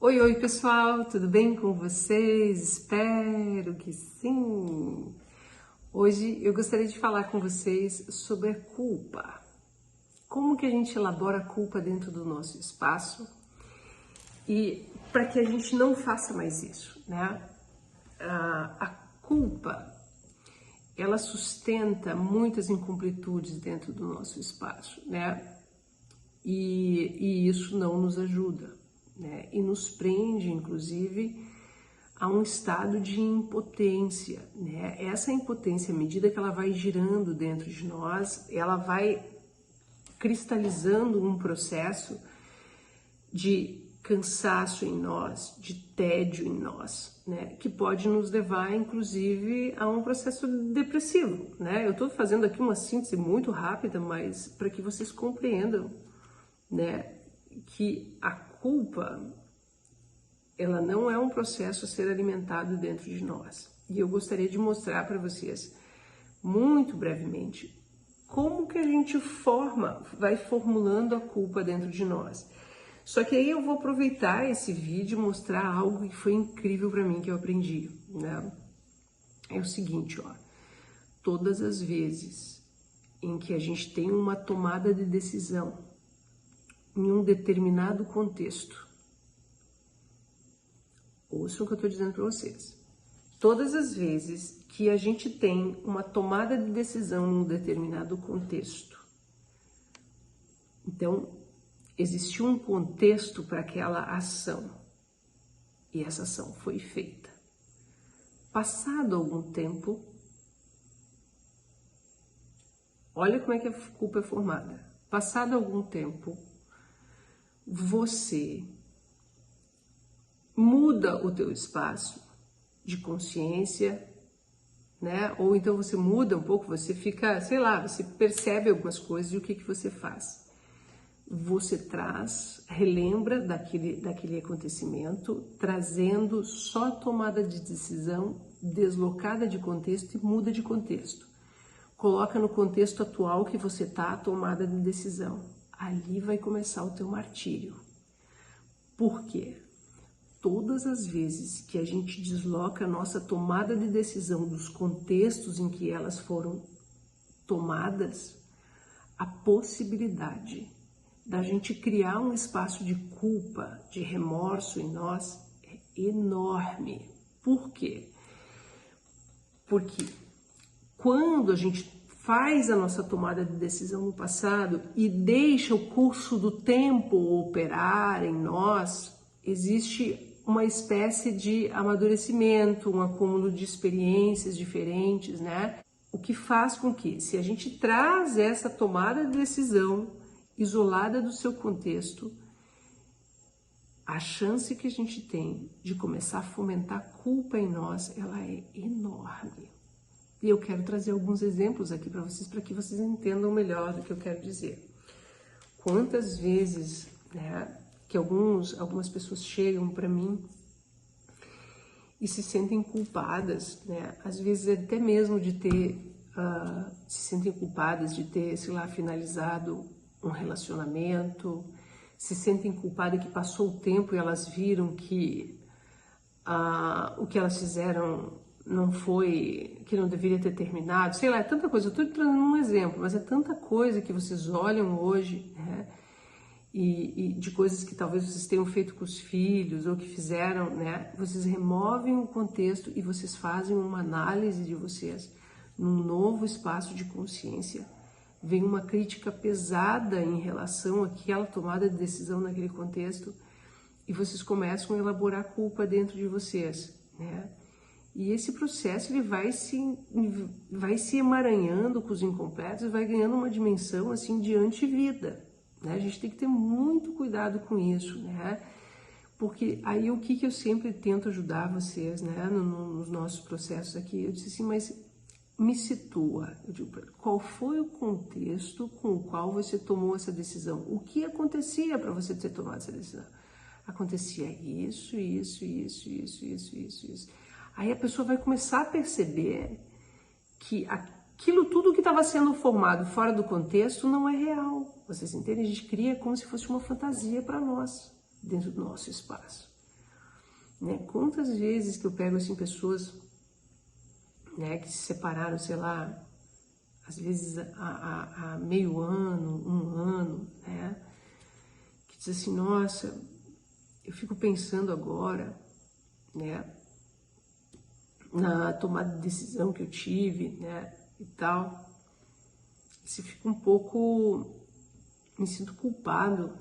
Oi, oi pessoal, tudo bem com vocês? Espero que sim! Hoje eu gostaria de falar com vocês sobre a culpa. Como que a gente elabora a culpa dentro do nosso espaço e para que a gente não faça mais isso, né? A culpa, ela sustenta muitas incompletudes dentro do nosso espaço, né? E isso não nos ajuda, né? E nos prende, inclusive, a um estado de impotência, né? Essa impotência, à medida que ela vai girando dentro de nós, ela vai cristalizando um processo de cansaço em nós, de tédio em nós, né? Que pode nos levar, inclusive, a um processo depressivo, né? Eu estou fazendo aqui uma síntese muito rápida, mas para que vocês compreendam, né, que a culpa, ela não é um processo a ser alimentado dentro de nós. E eu gostaria de mostrar para vocês, muito brevemente, como que a gente vai formulando a culpa dentro de nós. Só que aí eu vou aproveitar esse vídeo e mostrar algo que foi incrível para mim, que eu aprendi, né? É o seguinte, ó, todas as vezes em que a gente tem uma tomada de decisão em um determinado contexto, ouçam o que eu estou dizendo para vocês. Todas as vezes que a gente tem uma tomada de decisão em um determinado contexto, então existiu um contexto para aquela ação e essa ação foi feita. Passado algum tempo, olha como é que a culpa é formada. Passado algum tempo, você muda o teu espaço de consciência, né? Ou então você muda um pouco, você fica, sei lá, você percebe algumas coisas e o que você faz? Você relembra daquele acontecimento, trazendo só tomada de decisão deslocada de contexto e muda de contexto. Coloca no contexto atual que você está a tomada de decisão. Ali vai começar o teu martírio. Por quê? Todas as vezes que a gente desloca a nossa tomada de decisão dos contextos em que elas foram tomadas, a possibilidade da gente criar um espaço de culpa, de remorso em nós é enorme. Por quê? Porque quando a gente faz a nossa tomada de decisão no passado e deixa o curso do tempo operar em nós, existe uma espécie de amadurecimento, um acúmulo de experiências diferentes, né? O que faz com que, se a gente traz essa tomada de decisão isolada do seu contexto, a chance que a gente tem de começar a fomentar culpa em nós, ela é enorme. E eu quero trazer alguns exemplos aqui para que vocês entendam melhor do que eu quero dizer. Quantas vezes, né, que algumas pessoas chegam para mim e se sentem culpadas, né, às vezes até mesmo de ter, se sentem culpadas de ter, sei lá, finalizado um relacionamento, se sentem culpadas que passou o tempo e elas viram que o que elas fizeram não foi, que não deveria ter terminado, sei lá, é tanta coisa. Eu estou trazendo um exemplo, mas é tanta coisa que vocês olham hoje, né? E de coisas que talvez vocês tenham feito com os filhos ou que fizeram, né? Vocês removem o contexto e vocês fazem uma análise de vocês num novo espaço de consciência. Vem uma crítica pesada em relação àquela tomada de decisão naquele contexto e vocês começam a elaborar culpa dentro de vocês, né? E esse processo ele vai se emaranhando com os incompletos e vai ganhando uma dimensão assim de antivida, né? A gente tem que ter muito cuidado com isso, né? Porque aí o que eu sempre tento ajudar vocês, né, nos nossos processos aqui, eu disse assim, mas me situa, eu digo, qual foi o contexto com o qual você tomou essa decisão? O que acontecia para você ter tomado essa decisão? Acontecia isso. Aí a pessoa vai começar a perceber que aquilo tudo que estava sendo formado fora do contexto não é real. Vocês entendem? A gente cria como se fosse uma fantasia para nós, dentro do nosso espaço. né? Quantas vezes que eu pego assim pessoas, né, que se separaram, sei lá, às vezes há meio ano, um ano, né? Que diz assim, nossa, eu fico pensando agora, né, na tomada de decisão que eu tive, né, e tal. Se fica um pouco, me sinto culpado,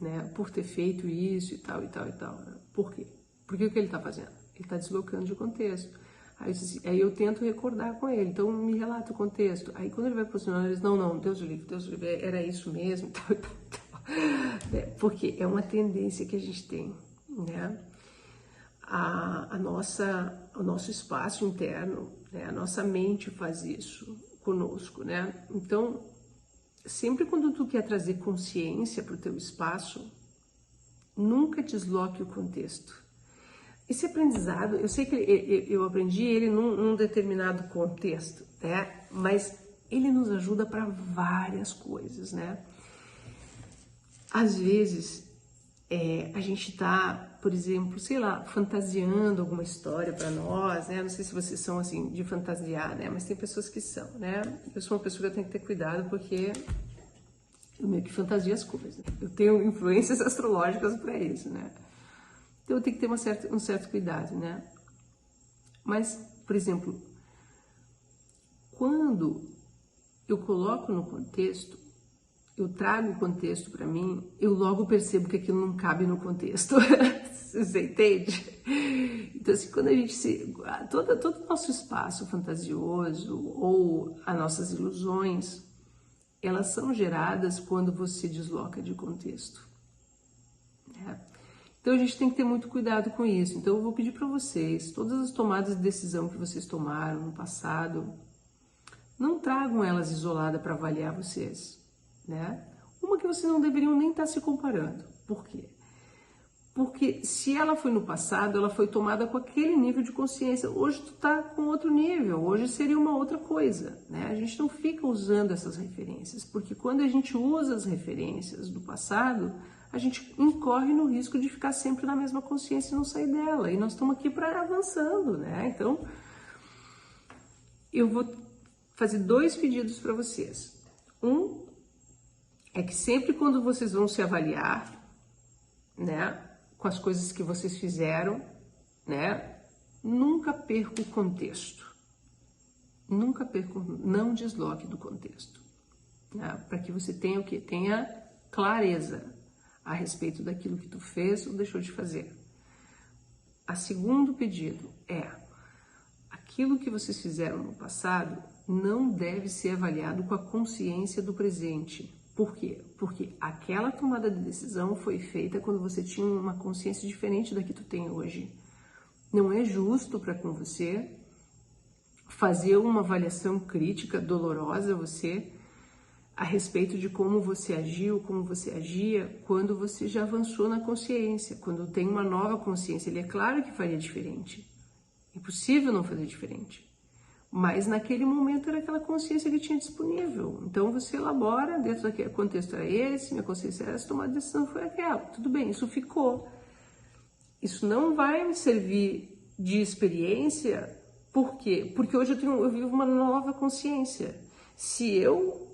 né, por ter feito isso e tal, e tal, e tal. Né? Por quê? Porque o que ele está fazendo? Ele está deslocando de contexto. Aí eu tento recordar com ele, então me relata o contexto. Aí quando ele vai posicionar, ele diz, não, Deus o livre, era isso mesmo, tal, e tal, tal. Porque é uma tendência que a gente tem, né? O nosso espaço interno, né? A nossa mente faz isso conosco, né? Então, sempre quando tu quer trazer consciência para o teu espaço, nunca desloque o contexto. Esse aprendizado, eu sei que eu aprendi ele num determinado contexto, né? Mas ele nos ajuda para várias coisas, né? Às vezes, a gente tá, por exemplo, sei lá, fantasiando alguma história para nós, né? Não sei se vocês são assim de fantasiar, né? Mas tem pessoas que são, né? Eu sou uma pessoa que eu tenho que ter cuidado porque eu meio que fantasio as coisas. Eu tenho influências astrológicas para isso, né? Então eu tenho que ter um certo cuidado, né? Mas, por exemplo, quando eu coloco no contexto, eu trago o contexto para mim, eu logo percebo que aquilo não cabe no contexto. Você entende? Então, assim, quando a gente todo o nosso espaço fantasioso ou as nossas ilusões, elas são geradas quando você desloca de contexto, né? Então a gente tem que ter muito cuidado com isso. Então eu vou pedir para vocês, todas as tomadas de decisão que vocês tomaram no passado, não tragam elas isoladas para avaliar vocês, né? Uma que vocês não deveriam nem estar se comparando. Por quê? Porque se ela foi no passado, ela foi tomada com aquele nível de consciência. Hoje tu tá com outro nível, hoje seria uma outra coisa, né? A gente não fica usando essas referências, porque quando a gente usa as referências do passado, a gente incorre no risco de ficar sempre na mesma consciência e não sair dela. E nós estamos aqui para avançando, né? Então, eu vou fazer 2 pedidos para vocês. Um é que sempre quando vocês vão se avaliar, né, com as coisas que vocês fizeram, né, nunca perca o contexto. Nunca perca, não desloque do contexto, né, para que você tenha o quê? Tenha clareza a respeito daquilo que tu fez ou deixou de fazer. O segundo pedido é: aquilo que vocês fizeram no passado não deve ser avaliado com a consciência do presente. Por quê? Porque aquela tomada de decisão foi feita quando você tinha uma consciência diferente da que tu tem hoje. Não é justo para com você fazer uma avaliação crítica, dolorosa a respeito de como você agiu, como você agia, quando você já avançou na consciência, quando tem uma nova consciência. Ele é claro que faria diferente. Impossível não fazer diferente. Mas naquele momento era aquela consciência que tinha disponível. Então você elabora, dentro daquele contexto era esse, minha consciência era essa, tomar a decisão foi aquela. Tudo bem, isso ficou. Isso não vai me servir de experiência, por quê? Porque hoje eu vivo uma nova consciência. Se eu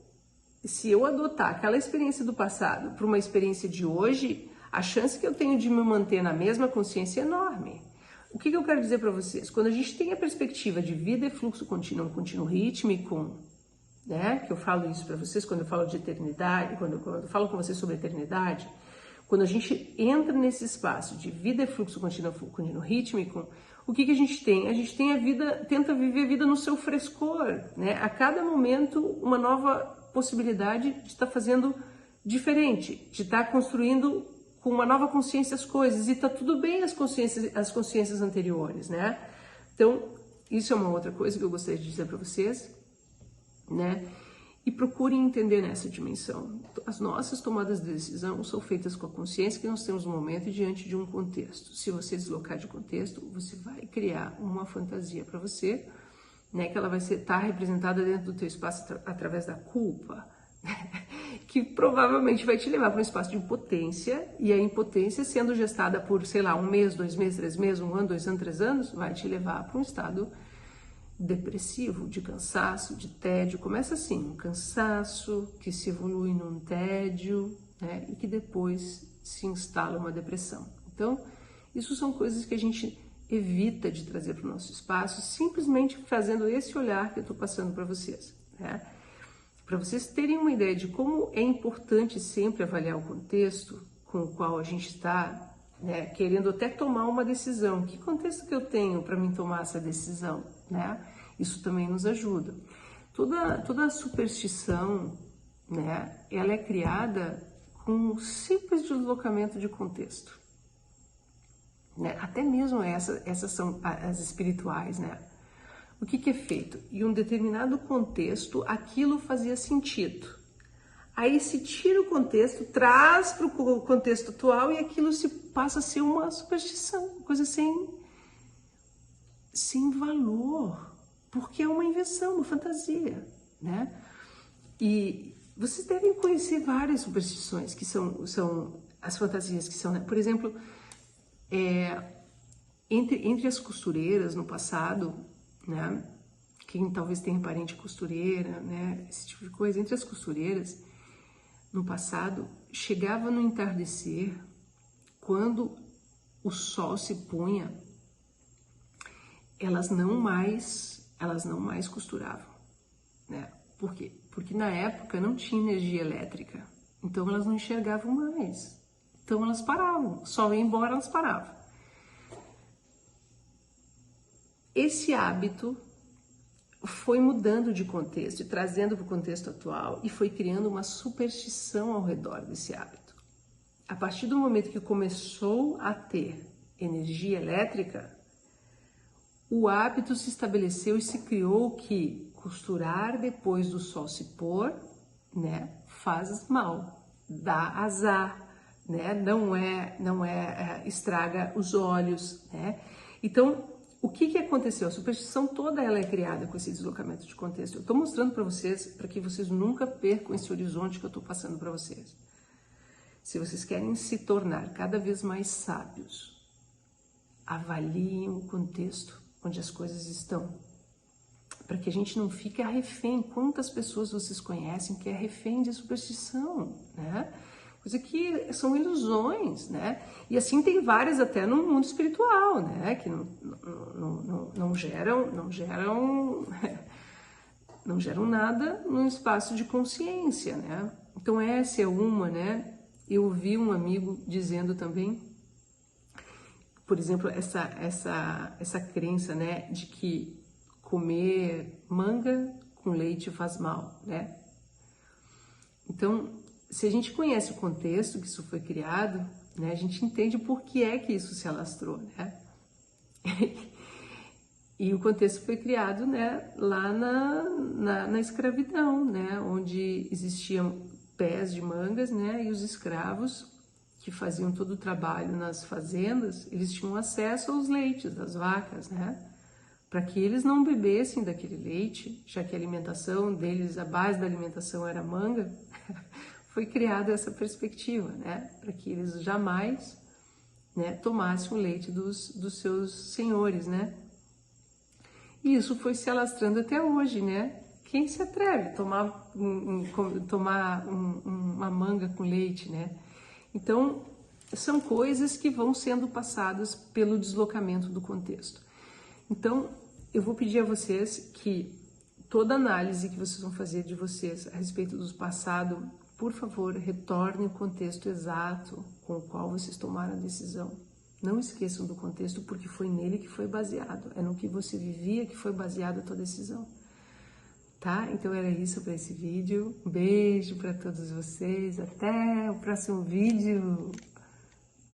adotar aquela experiência do passado para uma experiência de hoje, a chance que eu tenho de me manter na mesma consciência é enorme. O que eu quero dizer para vocês? Quando a gente tem a perspectiva de vida e fluxo contínuo, um contínuo rítmico, né? Que eu falo isso para vocês quando eu falo de eternidade, quando eu falo com vocês sobre eternidade, quando a gente entra nesse espaço de vida e fluxo contínuo rítmico, o que a gente tem? A gente tem a vida, tenta viver a vida no seu frescor, né? A cada momento uma nova possibilidade de estar fazendo diferente, de estar construindo com uma nova consciência as coisas, e tá tudo bem as consciências anteriores, né? Então, isso é uma outra coisa que eu gostaria de dizer para vocês, né? E procurem entender nessa dimensão. As nossas tomadas de decisão são feitas com a consciência que nós temos no momento e diante de um contexto. Se você deslocar de contexto, você vai criar uma fantasia para você, né? Que ela vai estar representada dentro do teu espaço através da culpa, que provavelmente vai te levar para um espaço de impotência, e a impotência, sendo gestada por, sei lá, 1 mês, 2 meses, 3 meses, 1 ano, 2 anos, 3 anos, vai te levar para um estado depressivo, de cansaço, de tédio. Começa assim, um cansaço que se evolui num tédio, né, e que depois se instala uma depressão. Então, isso são coisas que a gente evita de trazer para o nosso espaço, simplesmente fazendo esse olhar que eu estou passando para vocês, né? Para vocês terem uma ideia de como é importante sempre avaliar o contexto com o qual a gente está, né, querendo até tomar uma decisão. Que contexto que eu tenho para mim tomar essa decisão, né? Isso também nos ajuda. Toda a superstição, né, ela é criada com um simples deslocamento de contexto, né? Até mesmo essas são as espirituais, né? O que é feito? Em um determinado contexto, aquilo fazia sentido. Aí se tira o contexto, traz para o contexto atual e aquilo se passa a ser uma superstição, coisa sem valor, porque é uma invenção, uma fantasia, né? E vocês devem conhecer várias superstições que são as fantasias que são, né? Por exemplo, entre as costureiras no passado, né? Quem talvez tenha parente costureira, né? Esse tipo de coisa. Entre as costureiras, no passado, chegava no entardecer, quando o sol se punha, elas não mais costuravam, né? Por quê? Porque na época não tinha energia elétrica, então elas não enxergavam mais. Então elas paravam, o sol ia embora, elas paravam. Esse hábito foi mudando de contexto e trazendo para o contexto atual e foi criando uma superstição ao redor desse hábito. A partir do momento que começou a ter energia elétrica, o hábito se estabeleceu e se criou que costurar depois do sol se pôr, né, faz mal, dá azar, né, não estraga os olhos, né? Então, o que aconteceu? A superstição toda ela é criada com esse deslocamento de contexto. Eu estou mostrando para vocês, para que vocês nunca percam esse horizonte que eu estou passando para vocês. Se vocês querem se tornar cada vez mais sábios, avaliem o contexto onde as coisas estão, para que a gente não fique refém. Quantas pessoas vocês conhecem que é refém de superstição, né? Coisa que são ilusões, né? E assim tem várias até no mundo espiritual, né? Que não geram nada no espaço de consciência, né? Então essa é uma, né? Eu ouvi um amigo dizendo também, por exemplo, essa crença, né, de que comer manga com leite faz mal, né? Então, se a gente conhece o contexto que isso foi criado, né, a gente entende por que é que isso se alastrou, né? E o contexto foi criado, né, lá na escravidão, né, onde existiam pés de mangas, né, e os escravos que faziam todo o trabalho nas fazendas, eles tinham acesso aos leites das vacas, né, para que eles não bebessem daquele leite, já que a alimentação deles, a base da alimentação era manga. Foi criada essa perspectiva, né, para que eles jamais, né, tomassem o leite dos seus senhores, né. E isso foi se alastrando até hoje, né. Quem se atreve a tomar uma manga com leite, né? Então, são coisas que vão sendo passadas pelo deslocamento do contexto. Então, eu vou pedir a vocês que toda análise que vocês vão fazer de vocês a respeito do passado, por favor, retornem o contexto exato com o qual vocês tomaram a decisão. Não esqueçam do contexto, porque foi nele que foi baseado. É no que você vivia que foi baseada a tua decisão. Tá? Então era isso para esse vídeo. Um beijo para todos vocês. Até o próximo vídeo.